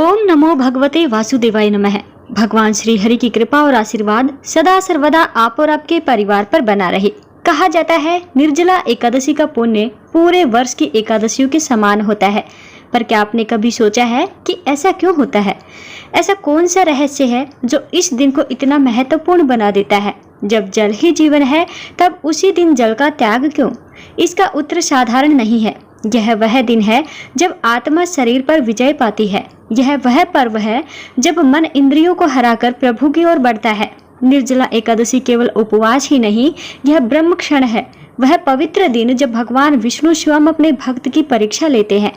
ओम नमो भगवते वासुदेवाय नमः। भगवान श्री हरि की कृपा और आशीर्वाद सदा सर्वदा आप और आपके परिवार पर बना रहे। कहा जाता है निर्जला एकादशी का पुण्य पूरे वर्ष की एकादशियों के समान होता है। पर क्या आपने कभी सोचा है कि ऐसा क्यों होता है? ऐसा कौन सा रहस्य है जो इस दिन को इतना महत्वपूर्ण बना देता है? जब जल ही जीवन है तब उसी दिन जल का त्याग क्यों? इसका उत्तर साधारण नहीं है। यह वह दिन है जब आत्मा शरीर पर विजय पाती है। यह वह पर्व है जब मन इंद्रियों को हराकर प्रभु की ओर बढ़ता है। निर्जला एकादशी केवल उपवास ही नहीं, यह ब्रह्म क्षण है। वह पवित्र दिन जब भगवान विष्णु स्वयं अपने भक्त की परीक्षा लेते हैं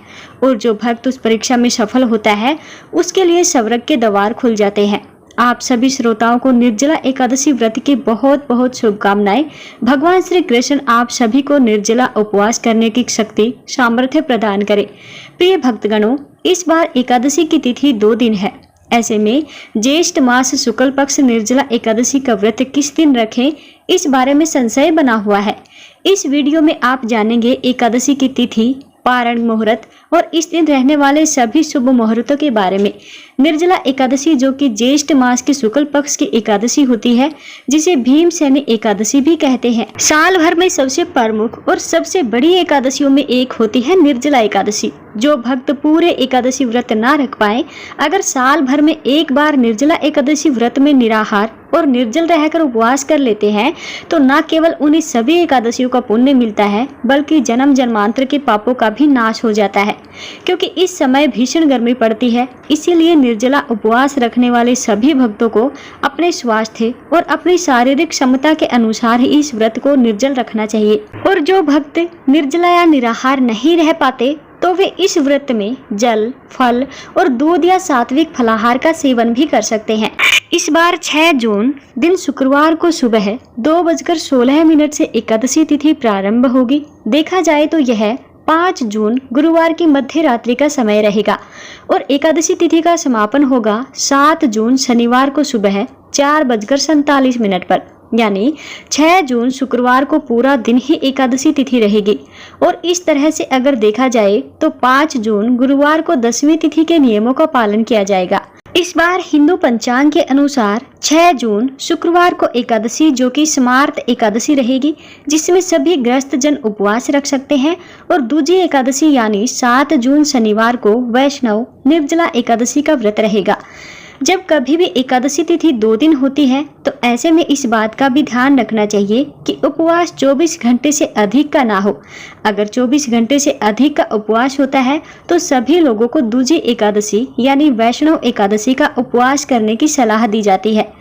और जो भक्त उस परीक्षा में सफल होता है उसके लिए स्वर्ग के द्वार खुल जाते हैं। आप सभी श्रोताओं को निर्जला एकादशी व्रत की बहुत बहुत शुभकामनाएं। भगवान श्री कृष्ण आप सभी को निर्जला उपवास करने की शक्ति सामर्थ्य प्रदान करे। प्रिय भक्तगणों, इस बार एकादशी की तिथि 2 दिन है। ऐसे में ज्येष्ठ मास शुक्ल पक्ष निर्जला एकादशी का व्रत किस दिन रखें, इस बारे में संशय बना हुआ है। इस वीडियो में आप जानेंगे एकादशी की तिथि, पारण मुहूर्त और इस दिन रहने वाले सभी शुभ मुहूर्तों के बारे में। निर्जला एकादशी जो कि ज्येष्ठ मास की शुक्ल पक्ष की एकादशी होती है, जिसे भीमसेनी एकादशी भी कहते हैं। साल भर में सबसे प्रमुख और सबसे बड़ी एकादशियों में एक होती है निर्जला एकादशी। जो भक्त पूरे एकादशी व्रत ना रख पाए, अगर साल भर में एक बार निर्जला एकादशी व्रत में निराहार और निर्जल रहकर उपवास कर लेते हैं तो न केवल उन्हें सभी एकादशियों का पुण्य मिलता है, बल्कि जन्म जन्मांतर के पापों का भी नाश हो जाता है। क्योंकि इस समय भीषण गर्मी पड़ती है, इसीलिए निर्जला उपवास रखने वाले सभी भक्तों को अपने स्वास्थ्य और अपनी शारीरिक क्षमता के अनुसार ही इस व्रत को निर्जल रखना चाहिए। और जो भक्त निर्जला या निराहार नहीं रह पाते तो वे इस व्रत में जल, फल और दूध या सात्विक फलाहार का सेवन भी कर सकते हैं। इस बार 6 जून दिन शुक्रवार को सुबह 2:16 से एकादशी तिथि प्रारंभ होगी। देखा जाए तो यह 5 जून गुरुवार की मध्य रात्रि का समय रहेगा और एकादशी तिथि का समापन होगा 7 जून शनिवार को सुबह 4:47 पर। यानी 6 जून शुक्रवार को पूरा दिन ही एकादशी तिथि रहेगी। और इस तरह से अगर देखा जाए तो 5 जून गुरुवार को 10वीं तिथि के नियमों का पालन किया जाएगा। इस बार हिंदू पंचांग के अनुसार 6 जून शुक्रवार को एकादशी जो कि स्मार्त एकादशी रहेगी, जिसमें सभी ग्रस्त जन उपवास रख सकते हैं। और दूजी एकादशी यानी 7 जून शनिवार को वैष्णव निर्जला एकादशी का व्रत रहेगा। जब कभी भी एकादशी तिथि 2 दिन होती है तो ऐसे में इस बात का भी ध्यान रखना चाहिए कि उपवास 24 घंटे से अधिक का ना हो। अगर 24 घंटे से अधिक का उपवास होता है तो सभी लोगों को दूजी एकादशी यानी वैष्णव एकादशी का उपवास करने की सलाह दी जाती है।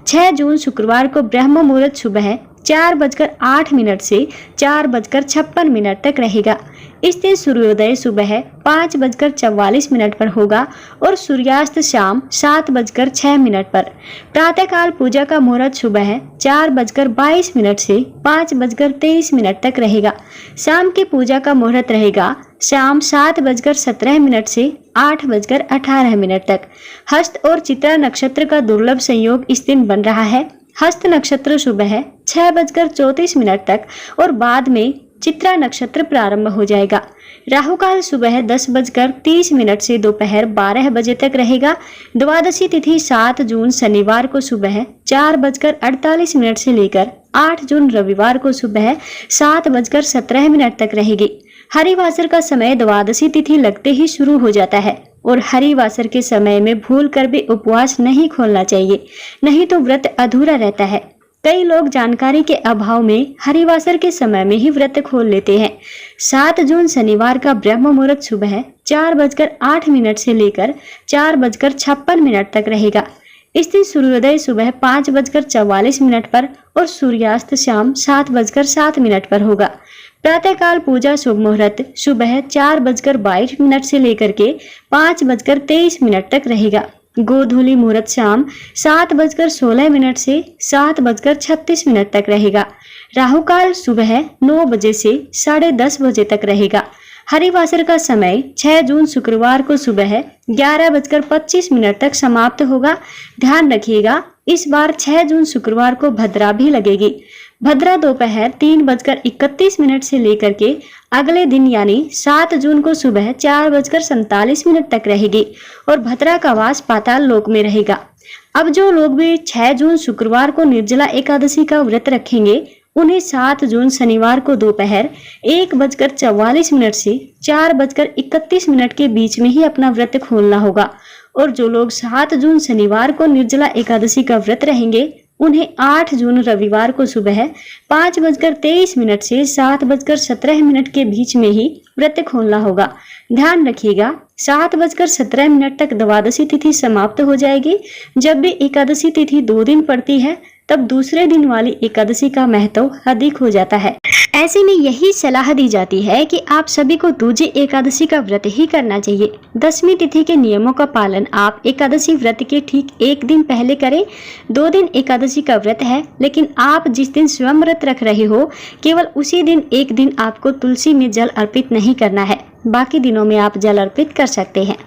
6 जून शुक्रवार को ब्रह्म मुहूर्त सुबह 4:08 से 4:56 तक रहेगा। इस दिन सूर्योदय सुबह 5:44 पर होगा और सूर्यास्त शाम 7:06 पर। प्रातःकाल पूजा का मुहूर्त सुबह 4:22 से 5:23 तक रहेगा। शाम की पूजा का मुहूर्त रहेगा शाम 7:17 से 8:18 तक। हस्त और चित्रा नक्षत्र का दुर्लभ संयोग इस दिन बन रहा है। हस्त नक्षत्र सुबह 6:34 तक और बाद में चित्रा नक्षत्र प्रारंभ हो जाएगा। राहु काल सुबह 10:30 से दोपहर 12 बजे तक रहेगा। द्वादशी तिथि 7 जून शनिवार को सुबह 4:48 से लेकर 8 जून रविवार को सुबह 7:17 तक रहेगी। हरिवासर का समय द्वादशी तिथि लगते ही शुरू हो जाता है और हरिवासर के समय में भूल कर भी उपवास नहीं खोलना चाहिए, नहीं तो व्रत अधूरा रहता है। कई लोग जानकारी के अभाव में हरिवासर के समय में ही व्रत खोल लेते हैं। 7 जून शनिवार का ब्रह्म मुहूर्त सुबह 4:08 से लेकर 4:56 तक रहेगा। इस दिन सूर्योदय सुबह 5:44 पर और सूर्यास्त शाम 7:07 पर होगा। प्रातःकाल पूजा शुभ मुहूर्त सुबह 4:22 से लेकर के 5:23 तक रहेगा। गोधूली मुहूर्त शाम 7:16 से 7:36 तक रहेगा। राहुकाल सुबह 9 बजे से 10:30 बजे तक रहेगा। हरिवासर का समय 6 जून शुक्रवार को सुबह 11:25 तक समाप्त होगा। ध्यान रखिएगा, इस बार 6 जून शुक्रवार को भद्रा भी लगेगी। भद्रा दोपहर 3:31 से लेकर के अगले दिन यानी 7 जून को सुबह 4:47 तक रहेगी और भद्रा का वास पाताल लोक में रहेगा। अब जो लोग भी 6 जून शुक्रवार को निर्जला एकादशी का व्रत रखेंगे, उन्हें 7 जून शनिवार को दोपहर 1:44 से 4:31 के बीच में ही अपना व्रत खोलना होगा। और जो लोग 7 जून शनिवार को निर्जला एकादशी का व्रत रहेंगे, उन्हें 8 जून रविवार को सुबह 5:23 से 7:17 के बीच में ही व्रत खोलना होगा। ध्यान रखिएगा, 7:17 तक द्वादशी तिथि समाप्त हो जाएगी। जब भी एकादशी तिथि 2 दिन पड़ती है, तब दूसरे दिन वाली एकादशी का महत्व अधिक हो जाता है। ऐसे में यही सलाह दी जाती है कि आप सभी को दूजी एकादशी का व्रत ही करना चाहिए। 10वीं तिथि के नियमों का पालन आप एकादशी व्रत के ठीक 1 दिन पहले करें। 2 दिन एकादशी का व्रत है, लेकिन आप जिस दिन स्वयं व्रत रख रहे हो, केवल उसी दिन 1 दिन आपको तुलसी में जल अर्पित नहीं करना है। बाकी दिनों में आप जल अर्पित कर सकते हैं।